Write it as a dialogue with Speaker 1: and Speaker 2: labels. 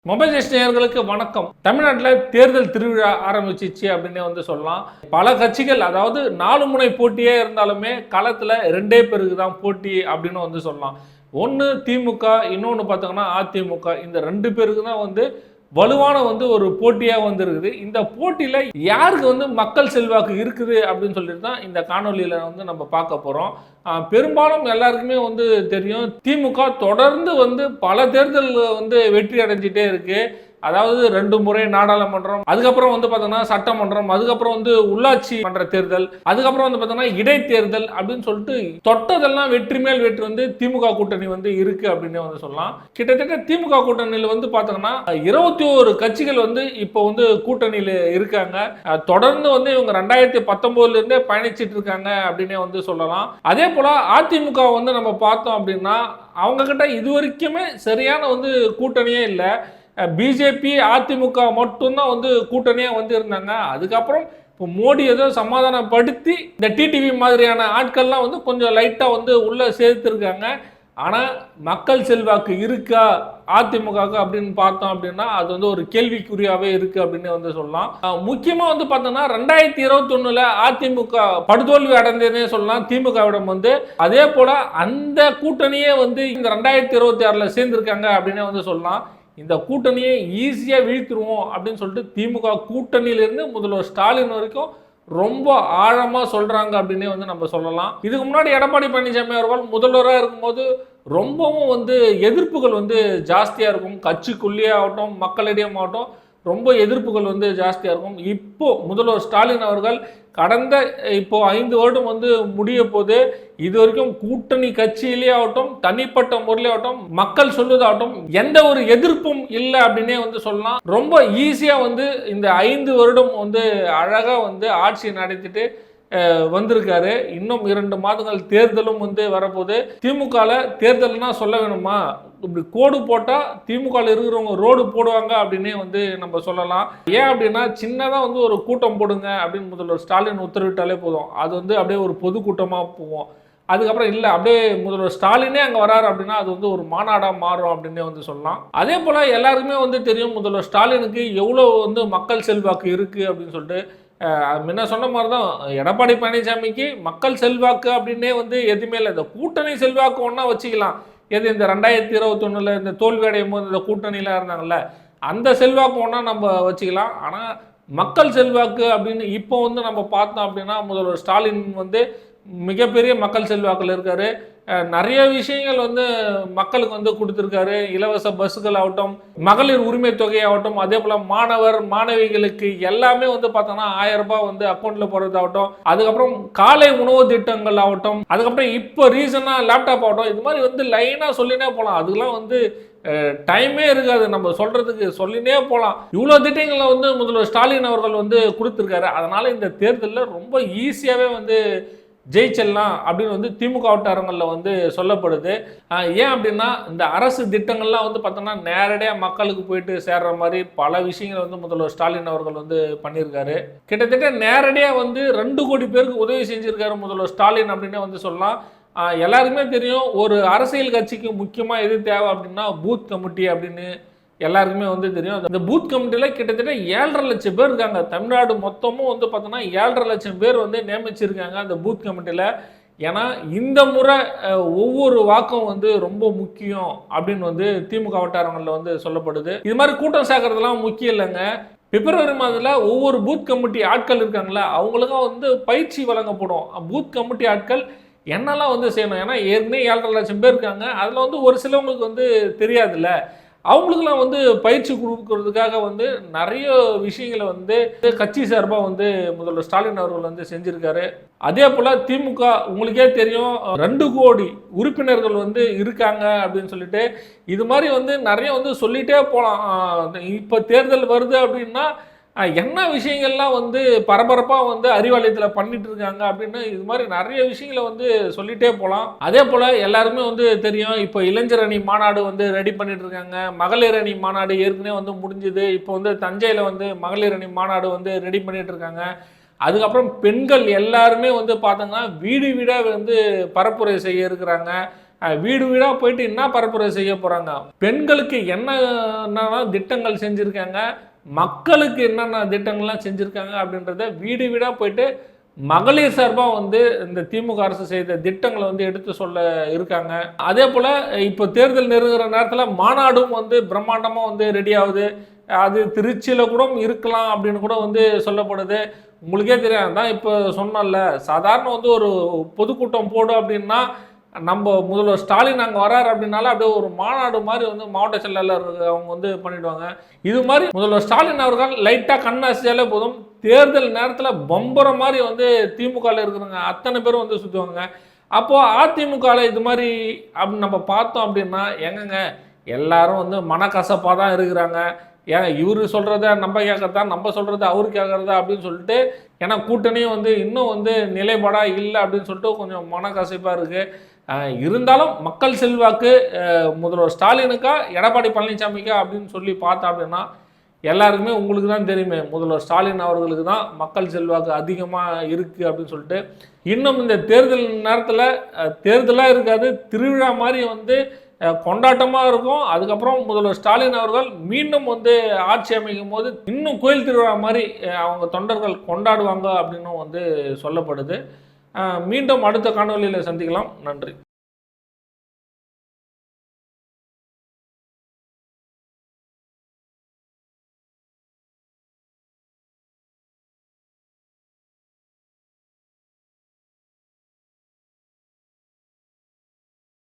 Speaker 1: Mobile just நேயர்களுக்கு வணக்கம். தமிழ்நாட்டில் தேர்தல் திருவிழா ஆரம்பிச்சிச்சு அப்படின்னு சொல்லலாம். பல கட்சிகள், அதாவது 4 முனை போட்டியே இருந்தாலுமே களத்தில் 2 பேருக்கு தான் போட்டி அப்படின்னு சொல்லலாம். ஒன்று திமுக, இன்னொன்று பார்த்தோம்னா அதிமுக. இந்த 2 பேருக்கு தான் வலுவான ஒரு போட்டியாக இருக்குது. இந்த போட்டியில் யாருக்கு மக்கள் செல்வாக்கு இருக்குது அப்படின்னு சொல்லிட்டு தான் இந்த காணொலியில் நம்ம பார்க்க போகிறோம். பெரும்பாலும் எல்லாருக்குமே தெரியும், திமுக தொடர்ந்து பல தேர்தல் வெற்றி அடைஞ்சிட்டே இருக்கு. அதாவது 2 முறை நாடாளுமன்றம், அதுக்கப்புறம் பார்த்தோம்னா சட்டமன்றம், அதுக்கப்புறம் உள்ளாட்சி மன்ற தேர்தல், அதுக்கப்புறம் பார்த்தோம்னா இடைத்தேர்தல் அப்படின்னு சொல்லிட்டு தொட்டதெல்லாம் வெற்றி மேல் வெற்றி திமுக கூட்டணி இருக்கு அப்படின்னு சொல்லலாம். கிட்டத்தட்ட திமுக கூட்டணியில் பார்த்தோம்னா 21 கட்சிகள் இப்போ கூட்டணியில் இருக்காங்க. தொடர்ந்து இவங்க 2019 இருந்தே பயணிச்சிட்டு இருக்காங்க அப்படின்னு சொல்லலாம். அதே போல அதிமுக நம்ம பார்த்தோம் அப்படின்னா அவங்க கிட்ட இதுவரைக்குமே சரியான கூட்டணியே இல்லை. பிஜேபி அதிமுக மட்டும்தான் கூட்டணியாக இருந்தாங்க. அதுக்கப்புறம் மோடி ஏதோ சமாதானப்படுத்தி இந்த டிடிவி மாதிரியான ஆட்கள்லாம் கொஞ்சம் லைட்டாக உள்ளே சேர்த்துருக்காங்க. ஆனால் மக்கள் செல்வாக்கு இருக்கா அதிமுக அப்படின்னு பார்த்தோம் அப்படின்னா அது ஒரு கேள்விக்குறியாகவே இருக்குது அப்படின்னு சொல்லலாம். முக்கியமாக பார்த்தோம்னா 2021 அதிமுக படுதோல்வி அடைந்ததுன்னே சொல்லலாம் திமுகவிடம். அதே போல் அந்த கூட்டணியே இந்த 2026 சேர்ந்துருக்காங்க அப்படின்னு சொல்லலாம். இந்த கூட்டணியை ஈஸியாக வீழ்த்திடுவோம் அப்படின்னு சொல்லிட்டு திமுக கூட்டணியிலிருந்து முதல்வர் ஸ்டாலின் வரைக்கும் ரொம்ப ஆழமாக சொல்கிறாங்க அப்படின்னே நம்ம சொல்லலாம். இதுக்கு முன்னாடி எடப்பாடி பழனிசாமி அவர்கள் முதல்வராக இருக்கும்போது ரொம்பவும் எதிர்ப்புகள் ஜாஸ்தியாக இருக்கும். கட்சிக்குள்ளேயே ஆகட்டும், மக்களிடையே ஆகட்டும், ரொம்ப எதிர்ப்புகள் ஜாஸ்தியாக இருக்கும். இப்போ முதல்வர் ஸ்டாலின் அவர்கள் கடந்த 5 வருடம் முடிய போது இது வரைக்கும் கூட்டணி கட்சியிலே ஆகட்டும், தனிப்பட்ட முறையிலே ஆகட்டும், மக்கள் சொல்வதாகட்டும், எந்த ஒரு எதிர்ப்பும் இல்லை அப்படின்னே சொல்லலாம். ரொம்ப ஈஸியாக இந்த 5 வருடம் அழகாக ஆட்சி நடத்திட்டு வந்திருக்காரு. இன்னும் 2 மாதங்கள் தேர்தலும் வரப்போகுது. திமுகவில் தேர்தல்னா சொல்ல வேணுமா, இப்படி கோடு போட்டால் திமுகவில் இருக்கிறவங்க ரோடு போடுவாங்க அப்படின்னே நம்ம சொல்லலாம். ஏன் அப்படின்னா சின்னதாக ஒரு கூட்டம் போடுங்க அப்படின்னு முதல்வர் ஸ்டாலின் உத்தரவிட்டாலே போதும், அது அப்படியே ஒரு பொதுக்கூட்டமாக போவோம். அதுக்கப்புறம் இல்லை, அப்படியே முதல்வர் ஸ்டாலினே அங்கே வராரு அப்படின்னா அது ஒரு மாநாடாக மாறும் அப்படின்னே சொல்லலாம். அதே போல் எல்லாருக்குமே தெரியும் முதல்வர் ஸ்டாலினுக்கு எவ்வளோ மக்கள் செல்வாக்கு இருக்குது அப்படின்னு சொல்லிட்டு. முன்ன சொன்ன மாதிரி தான் எடப்பாடி பழனிசாமிக்கு மக்கள் செல்வாக்கு அப்படின்னே எதுவுமே இல்லை. இந்த கூட்டணி செல்வாக்கு ஒன்றா வச்சுக்கலாம். எது இந்த 2021 இந்த தோல்வி அடையும் போது இந்த கூட்டணியில் இருந்தாங்கல்ல, அந்த செல்வாக்கு ஒன்றா நம்ம வச்சுக்கலாம். ஆனால் மக்கள் செல்வாக்கு அப்படின்னு இப்போ நம்ம பார்த்தோம் அப்படின்னா முதல்வர் ஸ்டாலின் மிகப்பெரிய மக்கள் செல்வாக்கில் இருக்காரு. நிறைய விஷயங்கள் மக்களுக்கு கொடுத்துருக்காரு. இலவச பஸ்ஸுகள் ஆகட்டும், மகளிர் உரிமை தொகை ஆகட்டும், அதே போல் மாணவர் மாணவிகளுக்கு எல்லாமே பார்த்தோன்னா 1000 ரூபாய் அக்கௌண்ட்டில் போடுறதாகட்டும், அதுக்கப்புறம் காலை உணவு திட்டங்கள் ஆகட்டும், அதுக்கப்புறம் இப்போ ரீசனாக லேப்டாப் ஆகட்டும், இது மாதிரி லைனாக சொல்லினே போகலாம். அதுக்கெல்லாம் டைமே இருக்காது நம்ம சொல்கிறதுக்கு, சொல்லினே போகலாம். இவ்வளோ திட்டங்களை முதல்வர் ஸ்டாலின் அவர்கள் கொடுத்துருக்காரு. அதனால் இந்த தேர்தலில் ரொம்ப ஈஸியாகவே ஜெயிச்சிடலாம் அப்படின்னு திமுக வட்டாரங்களில் சொல்லப்படுது. ஏன் அப்படின்னா இந்த அரசு திட்டங்கள்லாம் பார்த்தோன்னா நேரடியாக மக்களுக்கு போயிட்டு சேர்ற மாதிரி பல விஷயங்கள் முதல்வர் ஸ்டாலின் அவர்கள் பண்ணியிருக்காரு. கிட்டத்தட்ட நேரடியாக 2 கோடி பேருக்கு உதவி செஞ்சுருக்காரு முதல்வர் ஸ்டாலின் அப்படின்னே சொல்லலாம். எல்லாருக்குமே தெரியும், ஒரு அரசியல் கட்சிக்கு முக்கியமாக எது தேவை அப்படின்னா பூத் கமிட்டி அப்படின்னு எல்லாருக்குமே தெரியும். இந்த பூத் கமிட்டியில் கிட்டத்தட்ட 7.5 லட்சம் பேர் இருக்காங்க. தமிழ்நாடு மொத்தமும் பார்த்தோன்னா 7.5 லட்சம் பேர் நியமிச்சிருக்காங்க அந்த பூத் கமிட்டியில். ஏன்னா இந்த முறை ஒவ்வொரு வாக்கும் ரொம்ப முக்கியம் அப்படின்னு திமுக வட்டாரங்களில் சொல்லப்படுது. இது மாதிரி கூட்டம் சேர்க்கறதுலாம் முக்கியம் இல்லைங்க. பிப்ரவரி மாதத்தில் ஒவ்வொரு பூத் கமிட்டி ஆட்கள் இருக்காங்களா அவங்களுக்கும் பயிற்சி வழங்கப்படும். பூத் கமிட்டி ஆட்கள் என்னெல்லாம் செய்யணும், ஏன்னா ஏற்கனவே 7.5 லட்சம் பேர் இருக்காங்க. அதில் ஒரு சிலவங்களுக்கு தெரியாதுல்ல, அவங்களுக்குலாம் பயிற்சி கொடுக்கறதுக்காக நிறைய விஷயங்களை கட்சி சார்பாக முதல்வர் ஸ்டாலின் அவர்கள் செஞ்சுருக்காரு. அதே போல் திமுக உங்களுக்கே தெரியும் 2 கோடி உறுப்பினர்கள் இருக்காங்க அப்படின்னு சொல்லிட்டு. இது மாதிரி நிறைய சொல்லிகிட்டே போகலாம். இப்போ தேர்தல் வருது அப்படின்னா என்ன விஷயங்கள்லாம் பரபரப்பாக அறிவாலயத்தில் பண்ணிட்டு இருக்காங்க அப்படின்னு இது மாதிரி நிறைய விஷயங்களை சொல்லிகிட்டே போகலாம். அதே போல் எல்லாருமே தெரியும், இப்போ இளைஞர் அணி மாநாடு ரெடி பண்ணிட்டு இருக்காங்க. மகளிர் அணி மாநாடு ஏற்கனவே முடிஞ்சுது. இப்போ தஞ்சையில் மகளிர் அணி மாநாடு ரெடி பண்ணிட்டு இருக்காங்க. அதுக்கப்புறம் பெண்கள் எல்லாருமே பார்த்தோங்கன்னா வீடு வீடாக பரப்புரை செய்ய இருக்கிறாங்க. வீடு வீடாக போயிட்டு என்ன பரப்புரை செய்ய போகிறாங்க, பெண்களுக்கு என்னென்ன திட்டங்கள் செஞ்சுருக்காங்க, மக்களுக்கு என்னென்ன திட்டங்கள்லாம் செஞ்சுருக்காங்க அப்படின்றத வீடு வீடாக போயிட்டு மகளிர் சார்பாக வந்து இந்த திமுக அரசு செய்த திட்டங்களை வந்து எடுத்து சொல்ல இருக்காங்க. அதே போல் இப்போ தேர்தல் நெருங்குற நேரத்தில் மாநாடும் வந்து பிரம்மாண்டமாக வந்து ரெடி ஆகுது. அது திருச்சியில் கூட இருக்கலாம் அப்படின்னு கூட வந்து சொல்லப்படுது. உங்களுக்கே தெரியாது தான், இப்போ சொன்னல சாதாரண வந்து ஒரு பொதுக்கூட்டம் போடும் அப்படின்னா நம்ம முதல்வர் ஸ்டாலின் அங்கே வராரு அப்படின்னால அப்படியே ஒரு மாநாடு மாதிரி வந்து மாவட்ட செயலாளர் அவங்க வந்து பண்ணிடுவாங்க. இது மாதிரி முதல்வர் ஸ்டாலின் அவர்கள் லைட்டாக கண்ணாசியாலே போதும், தேர்தல் நேரத்தில் பம்பரம் மாதிரி வந்து திமுகவில் இருக்கிறவங்க அத்தனை பேரும் வந்து சுற்றுவாங்க. அப்போது அதிமுகவில் இது மாதிரி அப்படின்னு நம்ம பார்த்தோம் அப்படின்னா எங்கங்க எல்லாரும் வந்து மனக்கசப்பாக தான் இருக்கிறாங்க. ஏன் இவர் சொல்கிறத நம்ம கேட்கறதா, நம்ம சொல்கிறத அவர் கேட்குறதா அப்படின்னு சொல்லிட்டு, ஏன்னா கூட்டணியும் வந்து இன்னும் வந்து நிலைப்பாடாக இல்லை அப்படின்னு சொல்லிட்டு கொஞ்சம் மனக்கசப்பாக இருக்குது. இருந்தாலும் மக்கள் செல்வாக்கு முதல்வர் ஸ்டாலினுக்கா எடப்பாடி பழனிசாமிக்கா அப்படின்னு சொல்லி பார்த்தா அப்படின்னா எல்லாருக்குமே உங்களுக்கு தான் தெரியுமே, முதல்வர் ஸ்டாலின் அவர்களுக்கு தான் மக்கள் செல்வாக்கு அதிகமாக இருக்குது அப்படின்னு சொல்லிட்டு. இன்னும் இந்த தேர்தல் நேரத்தில் தேர்தலாக இருக்காது, திருவிழா மாதிரி வந்து கொண்டாட்டமாக இருக்கும். அதுக்கப்புறம் முதல்வர் ஸ்டாலின் அவர்கள் மீண்டும் வந்து ஆட்சி அமைக்கும் போது இன்னும் கோயில் திருவிழா மாதிரி அவங்க தொண்டர்கள் கொண்டாடுவாங்க அப்படின்னும் வந்து சொல்லப்படுது. மீண்டும் அடுத்த காணொலியில் சந்திக்கலாம். நன்றி.